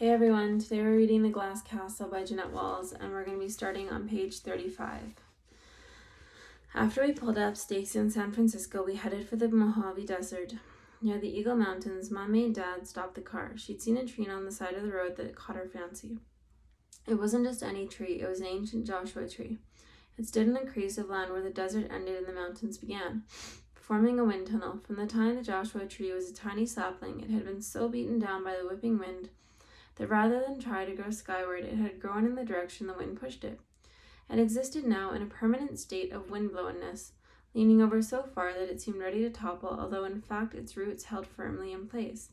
Hey everyone, today we're reading The Glass Castle by Jeanette and we're going to be starting on page 35. After we pulled up stakes in San Francisco, we headed for the Mojave Desert. Near the Eagle Mountains, Mom made Dad stop the car. She'd seen a tree on the side of the road that caught her fancy. It wasn't just any tree, it was an ancient Joshua tree. It stood in a crease of land where the desert ended and the mountains began, forming a wind tunnel. From the time the Joshua tree was a tiny sapling, it had been so beaten down by the whipping wind that rather than try to grow skyward, it had grown in the direction the wind pushed it. It existed now in a permanent state of wind-blownness, leaning over so far that it seemed ready to topple, although in fact its roots held firmly in place.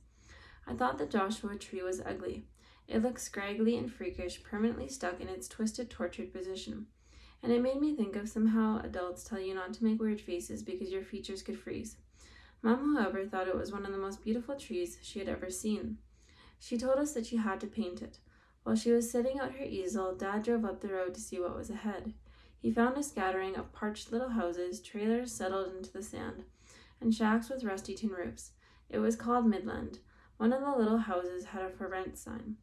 I thought the Joshua tree was ugly. It looked scraggly and freakish, permanently stuck in its twisted, tortured position. And it made me think of somehow adults tell you not to make weird faces because your features could freeze. Mom, however, thought it was one of the most beautiful trees she had ever seen. She told us that she had to paint it. While she was setting out her easel, Dad drove up the road to see what was ahead. He found a scattering of parched little houses, trailers settled into the sand, and shacks with rusty tin roofs. It was called Midland. One of the little houses had a for rent sign.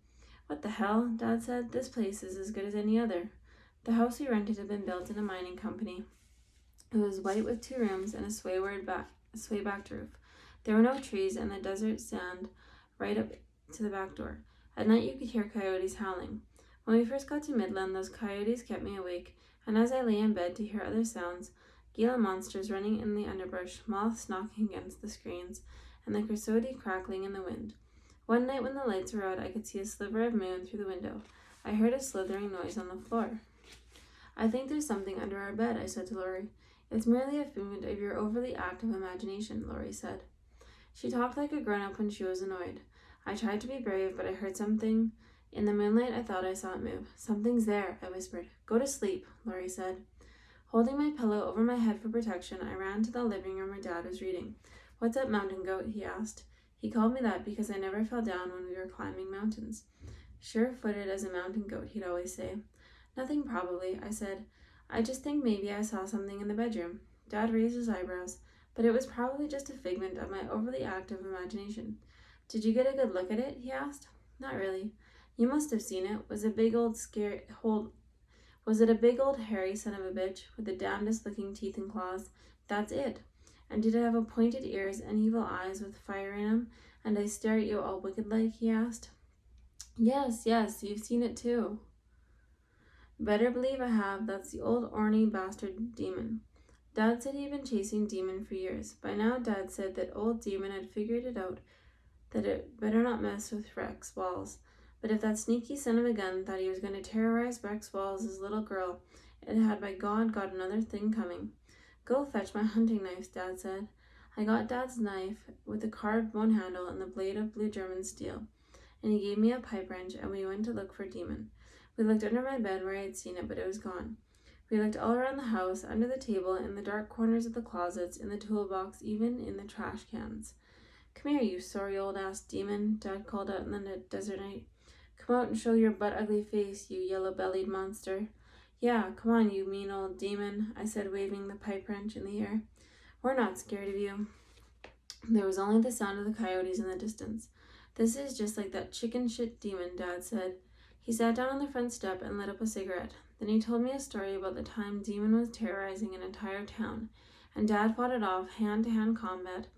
What the hell? Dad said. This place is as good as any other. The house we rented had been built in a mining company. It was white with 2 rooms and a sway-backed roof. There were no trees and the desert sand right up to the back door. At night you could hear coyotes howling. When we first got to Midland, those coyotes kept me awake, and as I lay in bed to hear other sounds, Gila monsters running in the underbrush, moths knocking against the screens, and the creosote crackling in the wind. One night when the lights were out, I could see a sliver of moon through the window. I heard a slithering noise on the floor. I think there's something under our bed, I said to Laurie. It's merely a figment of your overly active imagination, Laurie said. She talked like a grown-up when she was annoyed. I tried to be brave, but I heard something. In the moonlight, I thought I saw it move. Something's there, I whispered. Go to sleep, Laurie said. Holding my pillow over my head for protection, I ran to the living room where Dad was reading. What's up, mountain goat? He asked. He called me that because I never fell down when we were climbing mountains. Sure-footed as a mountain goat, he'd always say. Nothing probably, I said. I just think maybe I saw something in the bedroom. Dad raised his eyebrows, but it was probably just a figment of my overly active imagination. Did you get a good look at it? He asked. Not really. You must have seen it. Was it a big old hairy son of a bitch with the damnedest looking teeth and claws? That's it. And did it have a pointed ears and evil eyes with fire in 'em? And I stare at you all wicked like? He asked. Yes, you've seen it too. Better believe I have. That's the old orny bastard Demon. Dad said he'd been chasing Demon for years. By now, Dad said that old Demon had figured it out that it better not mess with Rex Walls. But if that sneaky son of a gun thought he was going to terrorize Rex Walls' little girl, it had by God got another thing coming. Go fetch my hunting knife, Dad said. I got Dad's knife with a carved bone handle and the blade of blue German steel, and he gave me a pipe wrench, and we went to look for Demon. We looked under my bed where I had seen it, but it was gone. We looked all around the house, under the table, in the dark corners of the closets, in the toolbox, even in the trash cans. Come here, you sorry old ass demon, Dad called out in the desert night. Come out and show your butt-ugly face, you yellow-bellied monster. Yeah, come on, you mean old demon, I said, waving the pipe wrench in the air. We're not scared of you. There was only the sound of the coyotes in the distance. This is just like that chicken shit demon, Dad said. He sat down on the front step and lit up a cigarette. Then he told me a story about the time Demon was terrorizing an entire town, and Dad fought it off hand-to-hand combat,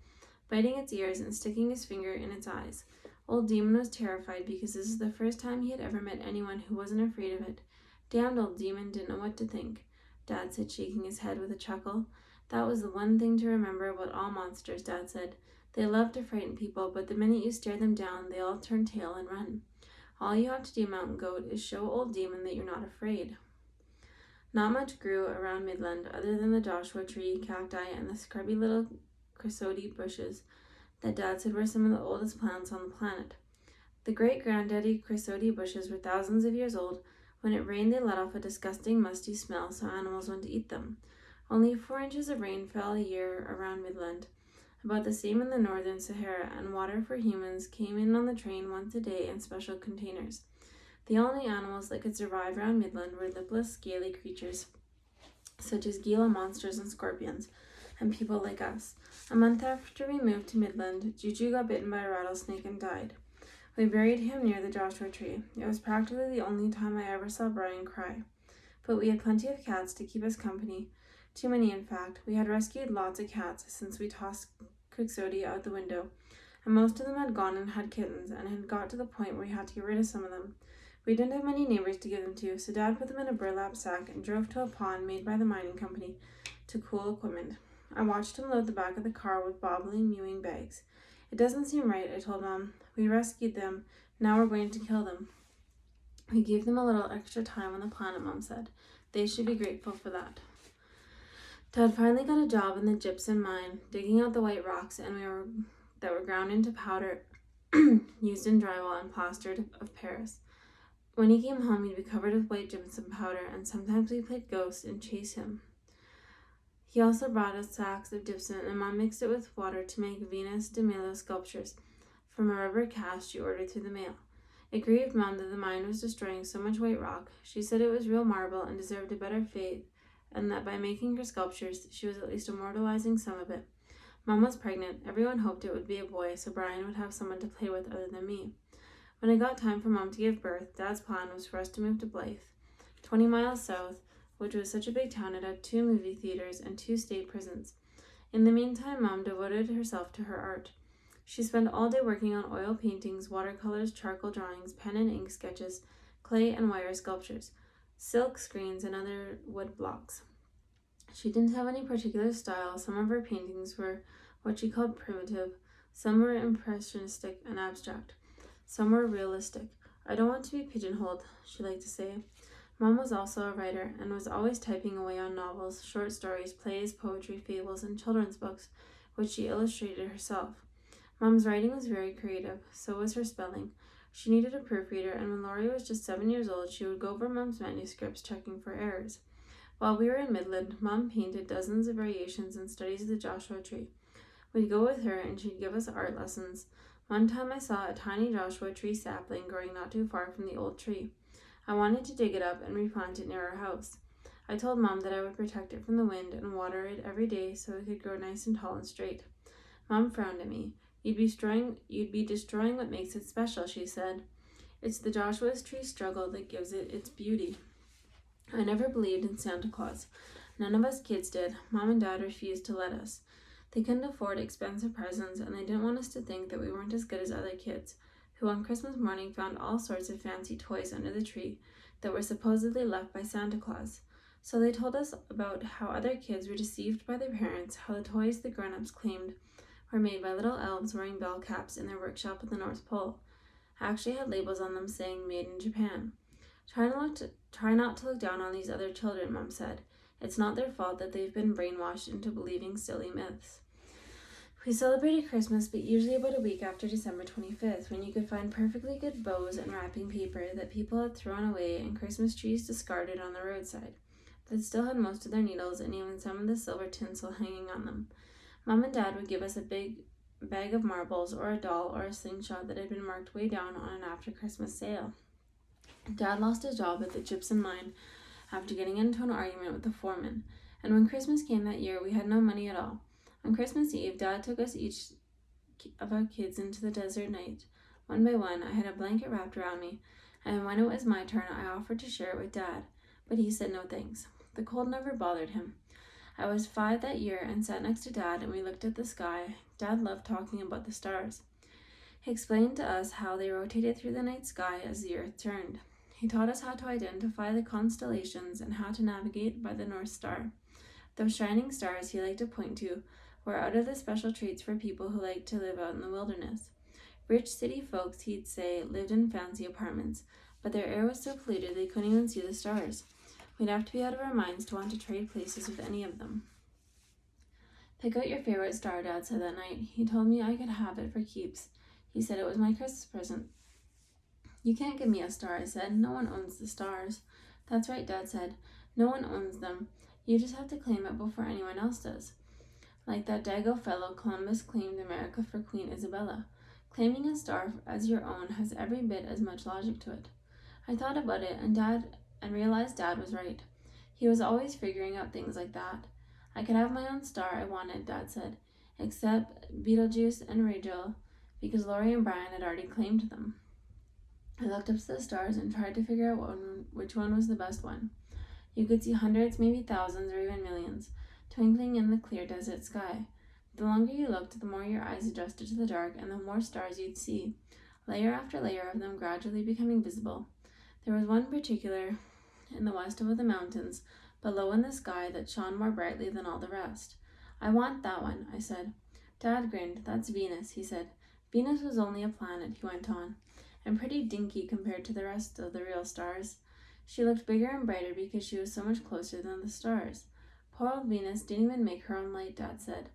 biting its ears and sticking his finger in its eyes. Old Demon was terrified because this is the first time he had ever met anyone who wasn't afraid of it. Damned old Demon didn't know what to think, Dad said, shaking his head with a chuckle. That was the one thing to remember about all monsters, Dad said. They love to frighten people, but the minute you stare them down, they all turn tail and run. All you have to do, Mountain Goat, is show old Demon that you're not afraid. Not much grew around Midland other than the Joshua tree, cacti, and the scrubby little creosote bushes that Dad said were some of the oldest plants on the planet. The great-granddaddy creosote bushes were thousands of years old. When it rained, they let off a disgusting, musty smell, so animals went to eat them. Only 4 inches of rain fell a year around Midland, about the same in the northern Sahara, and water for humans came in on the train once a day in special containers. The only animals that could survive around Midland were lipless, scaly creatures, such as Gila monsters and scorpions, and people like us. A month after we moved to Midland, Juju got bitten by a rattlesnake and died. We buried him near the Joshua tree. It was practically the only time I ever saw Brian cry. But we had plenty of cats to keep us company. Too many, in fact. We had rescued lots of cats since we tossed Quixote out the window, and most of them had gone and had kittens, and had got to the point where we had to get rid of some of them. We didn't have many neighbors to give them to, so Dad put them in a burlap sack and drove to a pond made by the mining company to cool equipment. I watched him load the back of the car with bobbling, mewing bags. It doesn't seem right, I told Mom. We rescued them. Now we're going to kill them. We gave them a little extra time on the planet, Mom said. They should be grateful for that. Dad finally got a job in the gypsum mine, digging out the white rocks that were ground into powder used in drywall and plastered of Paris. When he came home, he'd be covered with white gypsum powder, and sometimes we played ghost and chase him. He also brought us sacks of gypsum, and Mom mixed it with water to make Venus de Milo sculptures from a rubber cast she ordered through the mail. It grieved Mom that the mine was destroying so much white rock. She said it was real marble and deserved a better fate, and that by making her sculptures, she was at least immortalizing some of it. Mom was pregnant. Everyone hoped it would be a boy, so Brian would have someone to play with other than me. When it got time for Mom to give birth, Dad's plan was for us to move to Blythe, 20 miles south, which was such a big town it had 2 movie theaters and 2 state prisons. In the meantime, Mom devoted herself to her art. She spent all day working on oil paintings, watercolors, charcoal drawings, pen and ink sketches, clay and wire sculptures, silk screens, and other wood blocks. She didn't have any particular style. Some of her paintings were what she called primitive, some were impressionistic and abstract, some were realistic. I don't want to be pigeonholed, she liked to say. Mom was also a writer and was always typing away on novels, short stories, plays, poetry, fables, and children's books, which she illustrated herself. Mom's writing was very creative, so was her spelling. She needed a proofreader, and when Laurie was just 7 years old, she would go over Mom's manuscripts, checking for errors. While we were in Midland, Mom painted dozens of variations and studies of the Joshua tree. We'd go with her, and she'd give us art lessons. One time I saw a tiny Joshua tree sapling growing not too far from the old tree. I wanted to dig it up and replant it near our house. I told Mom that I would protect it from the wind and water it every day so it could grow nice and tall and straight. Mom frowned at me. You'd be destroying what makes it special, she said. It's the Joshua tree struggle that gives it its beauty. I never believed in Santa Claus. None of us kids did. Mom and Dad refused to let us. They couldn't afford expensive presents, and they didn't want us to think that we weren't as good as other kids, who on Christmas morning found all sorts of fancy toys under the tree that were supposedly left by Santa Claus. So they told us about how other kids were deceived by their parents, how the toys the grown-ups claimed were made by little elves wearing bell caps in their workshop at the North Pole. Actually had labels on them saying "Made in Japan." Try not to look down on these other children, Mom said. It's not their fault that they've been brainwashed into believing silly myths. We celebrated Christmas, but usually about a week after December 25th, when you could find perfectly good bows and wrapping paper that people had thrown away and Christmas trees discarded on the roadside that still had most of their needles and even some of the silver tinsel hanging on them. Mom and Dad would give us a big bag of marbles or a doll or a slingshot that had been marked way down on an after-Christmas sale. Dad lost his job at the gypsum mine after getting into an argument with the foreman, and when Christmas came that year, we had no money at all. On Christmas Eve, Dad took us each of our kids into the desert night. One by one, I had a blanket wrapped around me, and when it was my turn, I offered to share it with Dad, but he said no thanks. The cold never bothered him. I was 5 that year and sat next to Dad, and we looked at the sky. Dad loved talking about the stars. He explained to us how they rotated through the night sky as the earth turned. He taught us how to identify the constellations and how to navigate by the North Star. Those shining stars he liked to point to were out of the special treats for people who liked to live out in the wilderness. Rich city folks, he'd say, lived in fancy apartments, but their air was so polluted they couldn't even see the stars. We'd have to be out of our minds to want to trade places with any of them. Pick out your favorite star, Dad said that night. He told me I could have it for keeps. He said it was my Christmas present. You can't give me a star, I said. No one owns the stars. That's right, Dad said. No one owns them. You just have to claim it before anyone else does. Like that Dago fellow, Columbus claimed America for Queen Isabella. Claiming a star as your own has every bit as much logic to it. I thought about it and realized Dad was right. He was always figuring out things like that. I could have my own star I wanted, Dad said, except Betelgeuse and Rachel because Laurie and Brian had already claimed them. I looked up to the stars and tried to figure out which one was the best one. You could see hundreds, maybe thousands, or even millions, twinkling in the clear desert sky. The longer you looked, the more your eyes adjusted to the dark, and the more stars you'd see, layer after layer of them gradually becoming visible. There was one particular in the west of the mountains, but low in the sky, that shone more brightly than all the rest. I want that one, I said. Dad grinned. That's Venus, he said. Venus was only a planet, he went on, and pretty dinky compared to the rest of the real stars. She looked bigger and brighter because she was so much closer than the stars. Poor old Venus didn't even make her own light, Dad said.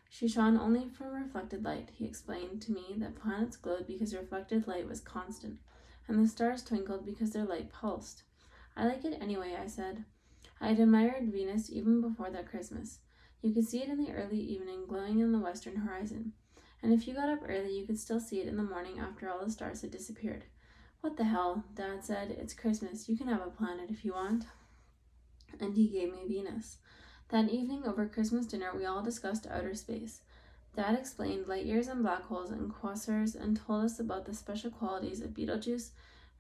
She shone only from reflected light. He explained to me that planets glowed because reflected light was constant, and the stars twinkled because their light pulsed. I like it anyway, I said. I had admired Venus even before that Christmas. You could see it in the early evening glowing in the western horizon, and if you got up early you could still see it in the morning after all the stars had disappeared. What the hell, Dad said. It's Christmas. You can have a planet if you want. And he gave me Venus. That evening over Christmas dinner we all discussed outer space. Dad explained light years and black holes and quasars and told us about the special qualities of Betelgeuse,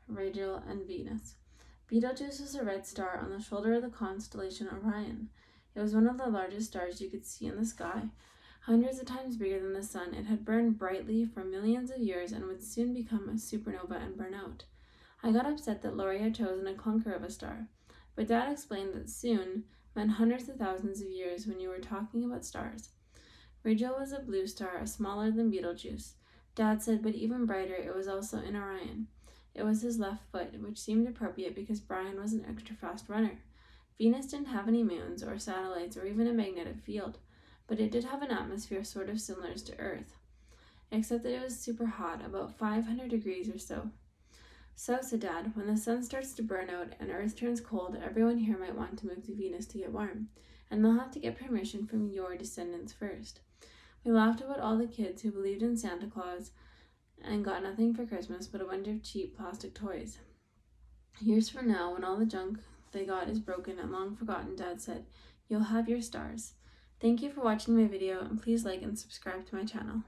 Rigel, and Venus. Betelgeuse was a red star on the shoulder of the constellation Orion. It was one of the largest stars you could see in the sky. Hundreds of times bigger than the sun, it had burned brightly for millions of years and would soon become a supernova and burn out. I got upset that Laurie had chosen a clunker of a star, but Dad explained that soon meant hundreds of thousands of years when you were talking about stars. Rigel was a blue star, smaller than Betelgeuse. Dad said, but even brighter, it was also in Orion. It was his left foot, which seemed appropriate because Brian was an extra fast runner. Venus didn't have any moons or satellites or even a magnetic field, but it did have an atmosphere sort of similar to Earth, except that it was super hot, about 500 degrees or so. So, said Dad, when the sun starts to burn out and Earth turns cold, everyone here might want to move to Venus to get warm, and they'll have to get permission from your descendants first. We laughed about all the kids who believed in Santa Claus and got nothing for Christmas but a bunch of cheap plastic toys. Years from now, when all the junk they got is broken and long forgotten, Dad said, you'll have your stars. Thank you for watching my video, and please like and subscribe to my channel.